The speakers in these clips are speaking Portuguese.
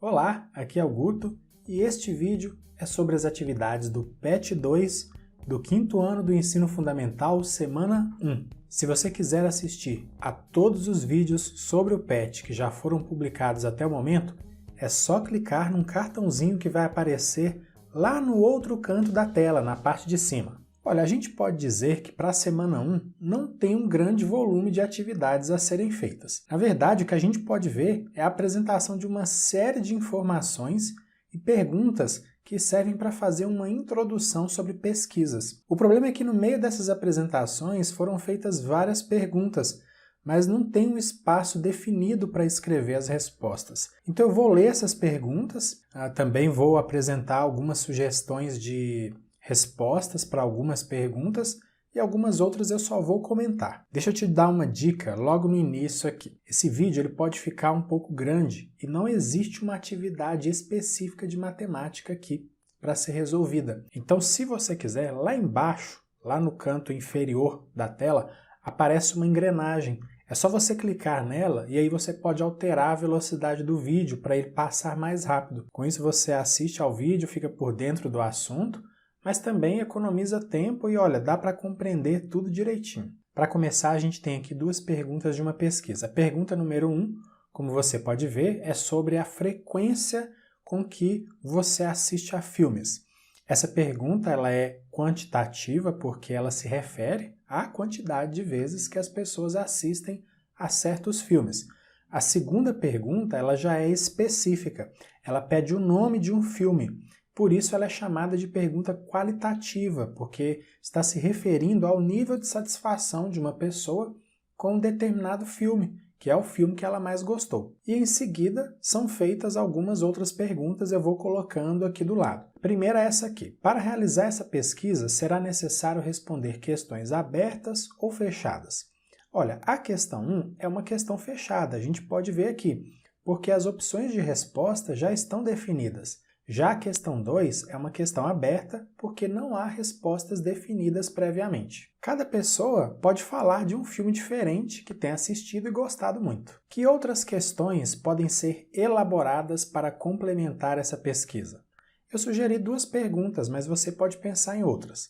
Olá, aqui é o Guto e este vídeo é sobre as atividades do PET 2 do 5º ano do Ensino Fundamental, semana 1. Se você quiser assistir a todos os vídeos sobre o PET que já foram publicados até o momento, é só clicar num cartãozinho que vai aparecer lá no outro canto da tela, na parte de cima. Olha, a gente pode dizer que para a semana 1 não tem um grande volume de atividades a serem feitas. Na verdade, o que a gente pode ver é a apresentação de uma série de informações e perguntas que servem para fazer uma introdução sobre pesquisas. O problema é que no meio dessas apresentações foram feitas várias perguntas, mas não tem um espaço definido para escrever as respostas. Então eu vou ler essas perguntas, também vou apresentar algumas sugestões de respostas para algumas perguntas e algumas outras eu só vou comentar. Deixa eu te dar uma dica logo no início aqui. Esse vídeo ele pode ficar um pouco grande e não existe uma atividade específica de matemática aqui para ser resolvida. Então, se você quiser, lá embaixo, lá no canto inferior da tela, aparece uma engrenagem. É só você clicar nela e aí você pode alterar a velocidade do vídeo para ele passar mais rápido. Com isso você assiste ao vídeo, fica por dentro do assunto, mas também economiza tempo e olha, dá para compreender tudo direitinho. Para começar, a gente tem aqui duas perguntas de uma pesquisa. A pergunta número 1, como você pode ver, é sobre a frequência com que você assiste a filmes. Essa pergunta ela é quantitativa porque ela se refere à quantidade de vezes que as pessoas assistem a certos filmes. A segunda pergunta ela já é específica. Ela pede o nome de um filme. Por isso ela é chamada de pergunta qualitativa, porque está se referindo ao nível de satisfação de uma pessoa com um determinado filme, que é o filme que ela mais gostou. E em seguida são feitas algumas outras perguntas, eu vou colocando aqui do lado. A primeira é essa aqui. Para realizar essa pesquisa, será necessário responder questões abertas ou fechadas? Olha, a questão 1 é uma questão fechada, a gente pode ver aqui, porque as opções de resposta já estão definidas. Já a questão 2 é uma questão aberta porque não há respostas definidas previamente. Cada pessoa pode falar de um filme diferente que tenha assistido e gostado muito. Que outras questões podem ser elaboradas para complementar essa pesquisa? Eu sugeri duas perguntas, mas você pode pensar em outras.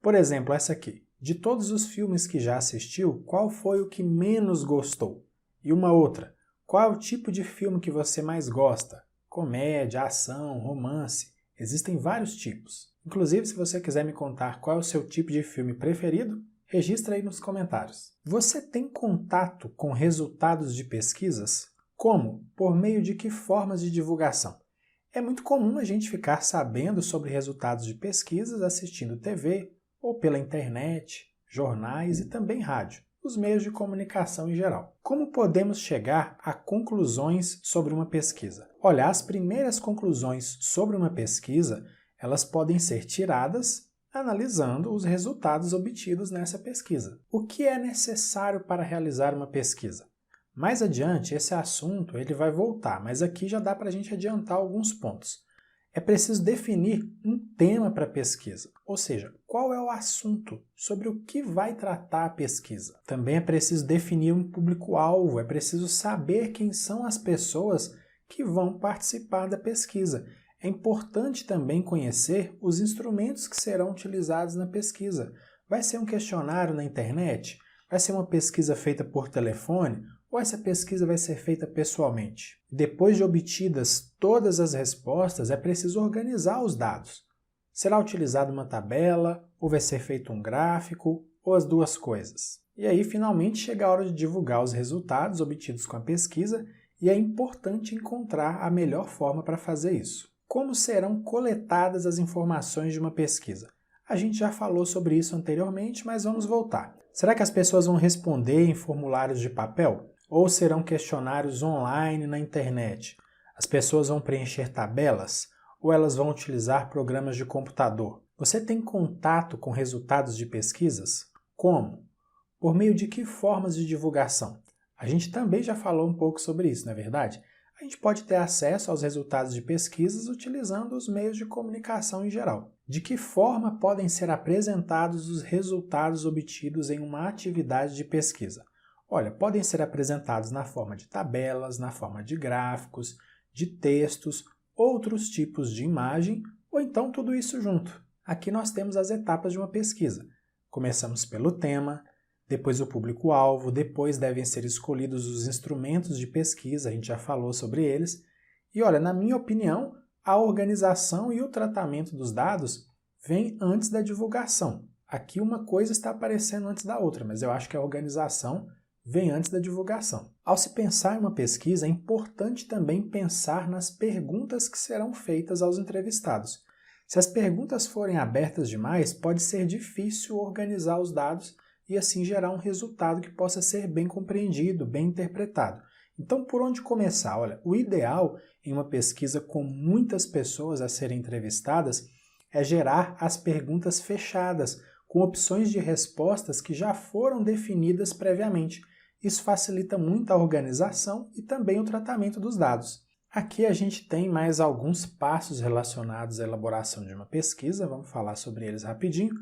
Por exemplo, essa aqui. De todos os filmes que já assistiu, qual foi o que menos gostou? E uma outra. Qual é o tipo de filme que você mais gosta? Comédia, ação, romance, existem vários tipos. Inclusive, se você quiser me contar qual é o seu tipo de filme preferido, registra aí nos comentários. Você tem contato com resultados de pesquisas? Como? Por meio de que formas de divulgação? É muito comum a gente ficar sabendo sobre resultados de pesquisas assistindo TV, ou pela internet, jornais e também rádio. Os meios de comunicação em geral. Como podemos chegar a conclusões sobre uma pesquisa? Olha, as primeiras conclusões sobre uma pesquisa, elas podem ser tiradas analisando os resultados obtidos nessa pesquisa. O que é necessário para realizar uma pesquisa? Mais adiante, esse assunto ele vai voltar, mas aqui já dá para a gente adiantar alguns pontos. É preciso definir um tema para a pesquisa, ou seja, qual é o assunto, sobre o que vai tratar a pesquisa. Também é preciso definir um público-alvo, é preciso saber quem são as pessoas que vão participar da pesquisa. É importante também conhecer os instrumentos que serão utilizados na pesquisa. Vai ser um questionário na internet? Vai ser uma pesquisa feita por telefone? Ou essa pesquisa vai ser feita pessoalmente? Depois de obtidas todas as respostas, é preciso organizar os dados. Será utilizada uma tabela, ou vai ser feito um gráfico, ou as duas coisas? E aí, finalmente, chega a hora de divulgar os resultados obtidos com a pesquisa e é importante encontrar a melhor forma para fazer isso. Como serão coletadas as informações de uma pesquisa? A gente já falou sobre isso anteriormente, mas vamos voltar. Será que as pessoas vão responder em formulários de papel? Ou serão questionários online na internet? As pessoas vão preencher tabelas? Ou elas vão utilizar programas de computador? Você tem contato com resultados de pesquisas? Como? Por meio de que formas de divulgação? A gente também já falou um pouco sobre isso, não é verdade? A gente pode ter acesso aos resultados de pesquisas utilizando os meios de comunicação em geral. De que forma podem ser apresentados os resultados obtidos em uma atividade de pesquisa? Olha, podem ser apresentados na forma de tabelas, na forma de gráficos, de textos, outros tipos de imagem, ou então tudo isso junto. Aqui nós temos as etapas de uma pesquisa. Começamos pelo tema, depois o público-alvo, depois devem ser escolhidos os instrumentos de pesquisa, a gente já falou sobre eles. E olha, na minha opinião, a organização e o tratamento dos dados vem antes da divulgação. Aqui uma coisa está aparecendo antes da outra, mas eu acho que a organização vem antes da divulgação. Ao se pensar em uma pesquisa, é importante também pensar nas perguntas que serão feitas aos entrevistados. Se as perguntas forem abertas demais, pode ser difícil organizar os dados e assim gerar um resultado que possa ser bem compreendido, bem interpretado. Então, por onde começar? Olha, o ideal em uma pesquisa com muitas pessoas a serem entrevistadas é gerar as perguntas fechadas, com opções de respostas que já foram definidas previamente. Isso facilita muito a organização e também o tratamento dos dados. Aqui a gente tem mais alguns passos relacionados à elaboração de uma pesquisa, vamos falar sobre eles rapidinho.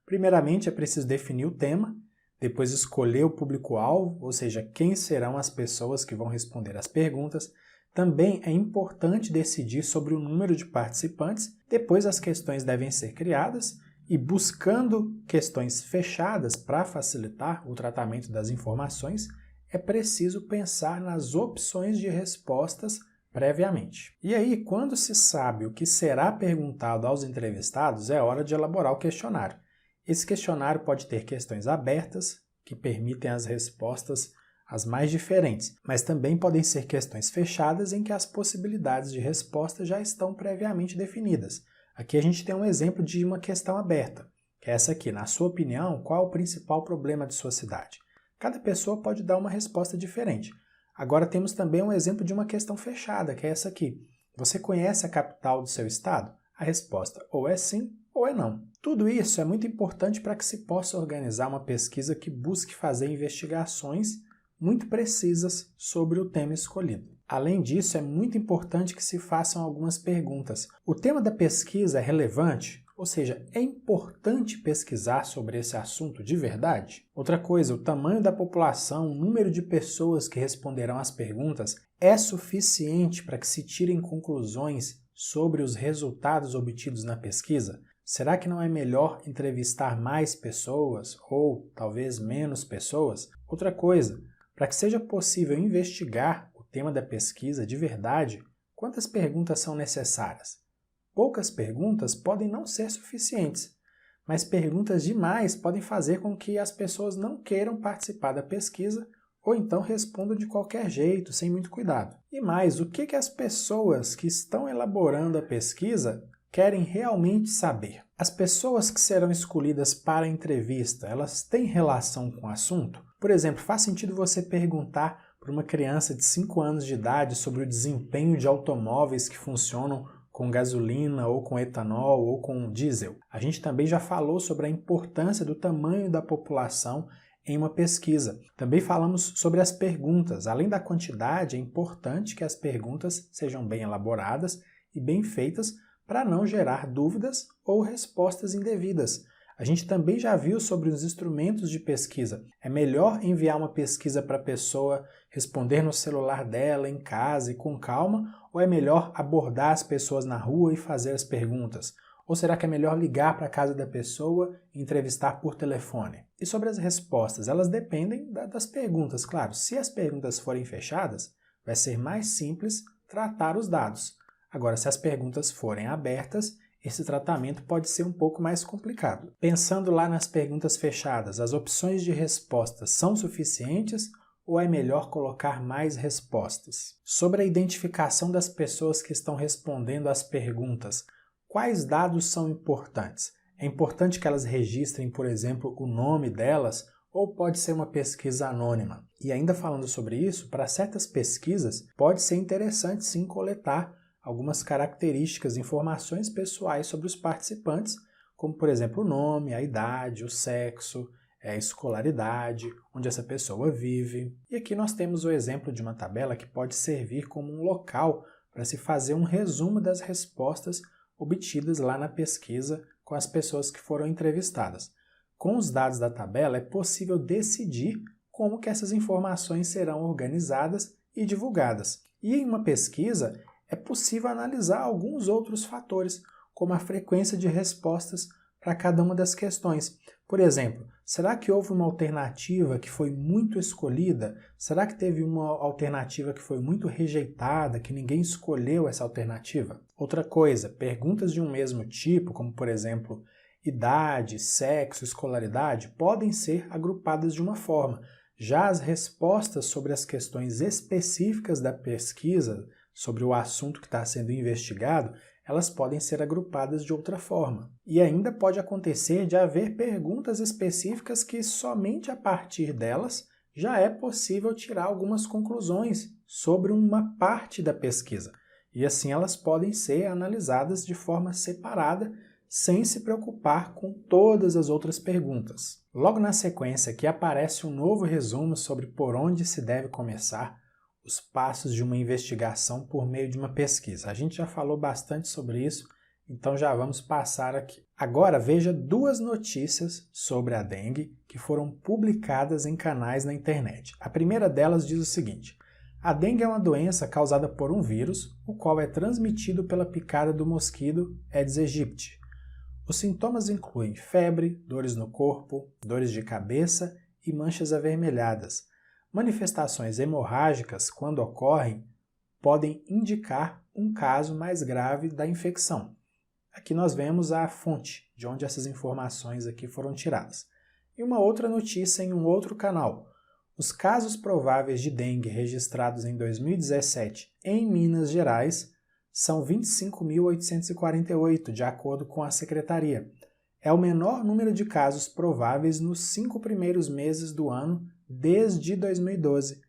Primeiramente, é preciso definir o tema, depois escolher o público-alvo, ou seja, quem serão as pessoas que vão responder às perguntas. Também é importante decidir sobre o número de participantes, depois as questões devem ser criadas, e buscando questões fechadas para facilitar o tratamento das informações, é preciso pensar nas opções de respostas previamente. E aí, quando se sabe o que será perguntado aos entrevistados, é hora de elaborar o questionário. Esse questionário pode ter questões abertas, que permitem as respostas as mais diferentes, mas também podem ser questões fechadas em que as possibilidades de resposta já estão previamente definidas. Aqui a gente tem um exemplo de uma questão aberta, que é essa aqui. Na sua opinião, qual o principal problema de sua cidade? Cada pessoa pode dar uma resposta diferente. Agora temos também um exemplo de uma questão fechada, que é essa aqui. Você conhece a capital do seu estado? A resposta ou é sim ou é não. Tudo isso é muito importante para que se possa organizar uma pesquisa que busque fazer investigações muito precisas sobre o tema escolhido. Além disso, é muito importante que se façam algumas perguntas. O tema da pesquisa é relevante? Ou seja, é importante pesquisar sobre esse assunto de verdade? Outra coisa, o tamanho da população, o número de pessoas que responderão às perguntas é suficiente para que se tirem conclusões sobre os resultados obtidos na pesquisa? Será que não é melhor entrevistar mais pessoas ou talvez menos pessoas? Outra coisa, para que seja possível investigar o tema da pesquisa de verdade, quantas perguntas são necessárias? Poucas perguntas podem não ser suficientes, mas perguntas demais podem fazer com que as pessoas não queiram participar da pesquisa ou então respondam de qualquer jeito, sem muito cuidado. E mais, o que as pessoas que estão elaborando a pesquisa querem realmente saber? As pessoas que serão escolhidas para a entrevista, elas têm relação com o assunto? Por exemplo, faz sentido você perguntar para uma criança de 5 anos de idade sobre o desempenho de automóveis que funcionam com gasolina ou com etanol ou com diesel? A gente também já falou sobre a importância do tamanho da população em uma pesquisa. Também falamos sobre as perguntas. Além da quantidade, é importante que as perguntas sejam bem elaboradas e bem feitas para não gerar dúvidas ou respostas indevidas. A gente também já viu sobre os instrumentos de pesquisa. É melhor enviar uma pesquisa para a pessoa responder no celular dela, em casa e com calma, ou é melhor abordar as pessoas na rua e fazer as perguntas? Ou será que é melhor ligar para a casa da pessoa e entrevistar por telefone? E sobre as respostas, elas dependem das perguntas, claro. Se as perguntas forem fechadas, vai ser mais simples tratar os dados. Agora, se as perguntas forem abertas, esse tratamento pode ser um pouco mais complicado. Pensando lá nas perguntas fechadas, as opções de respostas são suficientes ou é melhor colocar mais respostas? Sobre a identificação das pessoas que estão respondendo às perguntas, quais dados são importantes? É importante que elas registrem, por exemplo, o nome delas ou pode ser uma pesquisa anônima? E ainda falando sobre isso, para certas pesquisas pode ser interessante sim coletar algumas características, informações pessoais sobre os participantes, como por exemplo o nome, a idade, o sexo, a escolaridade, onde essa pessoa vive. E aqui nós temos o exemplo de uma tabela que pode servir como um local para se fazer um resumo das respostas obtidas lá na pesquisa com as pessoas que foram entrevistadas. Com os dados da tabela é possível decidir como que essas informações serão organizadas e divulgadas. E em uma pesquisa é possível analisar alguns outros fatores, como a frequência de respostas para cada uma das questões. Por exemplo, será que houve uma alternativa que foi muito escolhida? Será que teve uma alternativa que foi muito rejeitada, que ninguém escolheu essa alternativa? Outra coisa, perguntas de um mesmo tipo, como por exemplo, idade, sexo, escolaridade, podem ser agrupadas de uma forma. Já as respostas sobre as questões específicas da pesquisa, sobre o assunto que está sendo investigado, elas podem ser agrupadas de outra forma. E ainda pode acontecer de haver perguntas específicas que somente a partir delas já é possível tirar algumas conclusões sobre uma parte da pesquisa. E assim elas podem ser analisadas de forma separada, sem se preocupar com todas as outras perguntas. Logo na sequência aqui aparece um novo resumo sobre por onde se deve começar os passos de uma investigação por meio de uma pesquisa. A gente já falou bastante sobre isso, então já vamos passar aqui. Agora veja duas notícias sobre a dengue que foram publicadas em canais na internet. A primeira delas diz o seguinte: a dengue é uma doença causada por um vírus, o qual é transmitido pela picada do mosquito Aedes aegypti. Os sintomas incluem febre, dores no corpo, dores de cabeça e manchas avermelhadas. Manifestações hemorrágicas, quando ocorrem, podem indicar um caso mais grave da infecção. Aqui nós vemos a fonte de onde essas informações aqui foram tiradas. E uma outra notícia em um outro canal. Os casos prováveis de dengue registrados em 2017 em Minas Gerais são 25.848, de acordo com a Secretaria. É o menor número de casos prováveis nos 5 primeiros meses do ano desde 2012.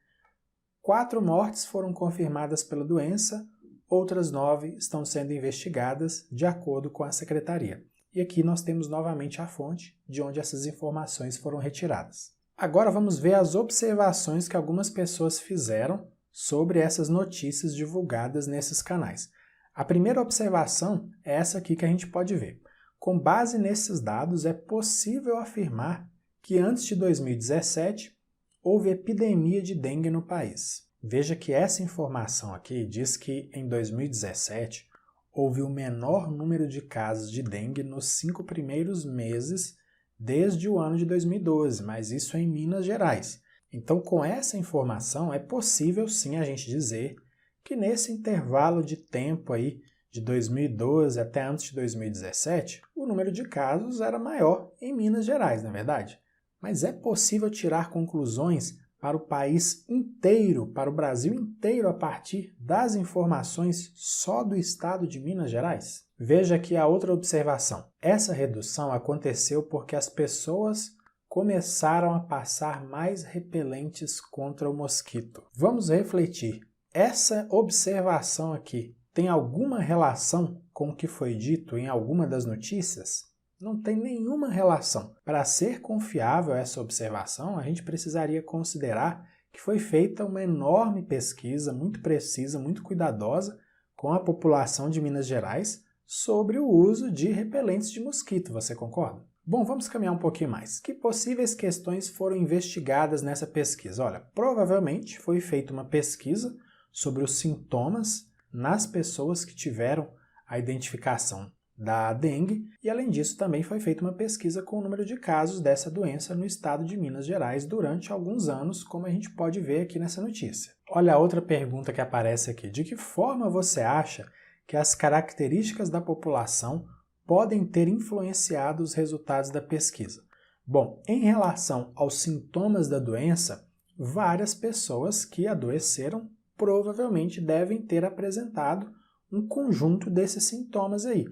4 mortes foram confirmadas pela doença, outras 9 estão sendo investigadas, de acordo com a Secretaria. E aqui nós temos novamente a fonte de onde essas informações foram retiradas. Agora vamos ver as observações que algumas pessoas fizeram sobre essas notícias divulgadas nesses canais. A primeira observação é essa aqui que a gente pode ver. Com base nesses dados, é possível afirmar que antes de 2017 houve epidemia de dengue no país. Veja que essa informação aqui diz que em 2017 houve o menor número de casos de dengue nos 5 primeiros meses desde o ano de 2012, mas isso é em Minas Gerais. Então, com essa informação, é possível sim a gente dizer que nesse intervalo de tempo aí, de 2012 até antes de 2017, o número de casos era maior em Minas Gerais, não é verdade? Mas é possível tirar conclusões para o país inteiro, para o Brasil inteiro, a partir das informações só do estado de Minas Gerais? Veja aqui a outra observação. Essa redução aconteceu porque as pessoas começaram a passar mais repelentes contra o mosquito. Vamos refletir. Essa observação aqui tem alguma relação com o que foi dito em alguma das notícias? Não tem nenhuma relação. Para ser confiável essa observação, a gente precisaria considerar que foi feita uma enorme pesquisa, muito precisa, muito cuidadosa, com a população de Minas Gerais sobre o uso de repelentes de mosquito. Você concorda? Bom, vamos caminhar um pouquinho mais. Que possíveis questões foram investigadas nessa pesquisa? Olha, provavelmente foi feita uma pesquisa sobre os sintomas nas pessoas que tiveram a identificação da dengue, e além disso também foi feita uma pesquisa com o número de casos dessa doença no estado de Minas Gerais durante alguns anos, como a gente pode ver aqui nessa notícia. Olha a outra pergunta que aparece aqui. De que forma você acha que as características da população podem ter influenciado os resultados da pesquisa? Bom, em relação aos sintomas da doença, várias pessoas que adoeceram provavelmente devem ter apresentado um conjunto desses sintomas aí.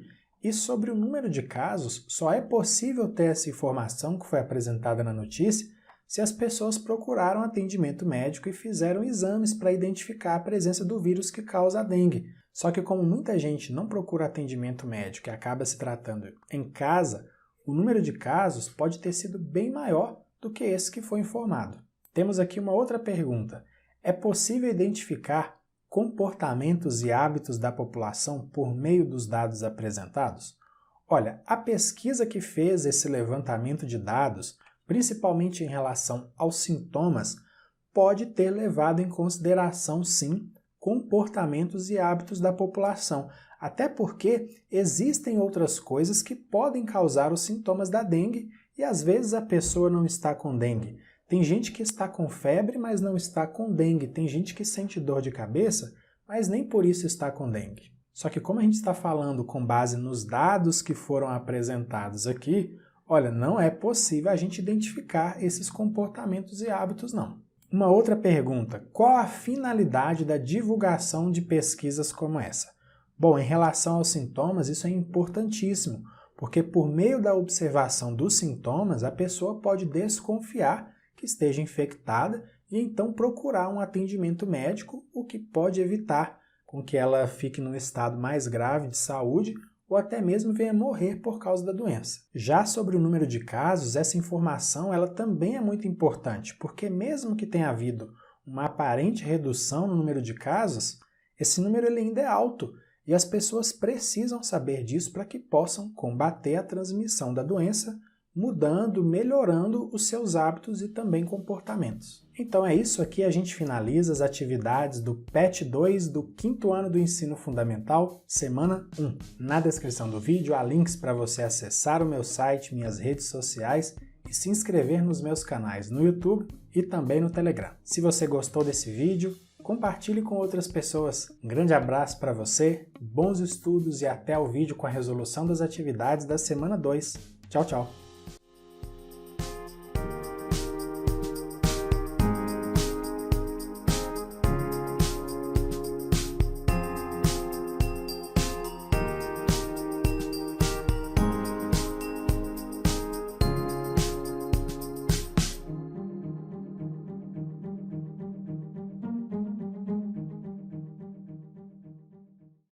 E sobre o número de casos, só é possível ter essa informação que foi apresentada na notícia se as pessoas procuraram atendimento médico e fizeram exames para identificar a presença do vírus que causa a dengue. Só que como muita gente não procura atendimento médico e acaba se tratando em casa, o número de casos pode ter sido bem maior do que esse que foi informado. Temos aqui uma outra pergunta. É possível identificar comportamentos e hábitos da população por meio dos dados apresentados? Olha, a pesquisa que fez esse levantamento de dados, principalmente em relação aos sintomas, pode ter levado em consideração, sim, comportamentos e hábitos da população, até porque existem outras coisas que podem causar os sintomas da dengue e às vezes a pessoa não está com dengue. Tem gente que está com febre, mas não está com dengue. Tem gente que sente dor de cabeça, mas nem por isso está com dengue. Só que como a gente está falando com base nos dados que foram apresentados aqui, olha, não é possível a gente identificar esses comportamentos e hábitos, não. Uma outra pergunta, qual a finalidade da divulgação de pesquisas como essa? Bom, em relação aos sintomas, isso é importantíssimo, porque por meio da observação dos sintomas, a pessoa pode desconfiar que esteja infectada e então procurar um atendimento médico, o que pode evitar com que ela fique num estado mais grave de saúde ou até mesmo venha morrer por causa da doença. Já sobre o número de casos, essa informação ela também é muito importante, porque mesmo que tenha havido uma aparente redução no número de casos, esse número ele ainda é alto e as pessoas precisam saber disso para que possam combater a transmissão da doença, mudando, melhorando os seus hábitos e também comportamentos. Então é isso, aqui a gente finaliza as atividades do PET 2 do 5º ano do Ensino Fundamental, semana 1. Na descrição do vídeo há links para você acessar o meu site, minhas redes sociais e se inscrever nos meus canais no YouTube e também no Telegram. Se você gostou desse vídeo, compartilhe com outras pessoas. Um grande abraço para você, bons estudos e até o vídeo com a resolução das atividades da semana 2. Tchau, tchau!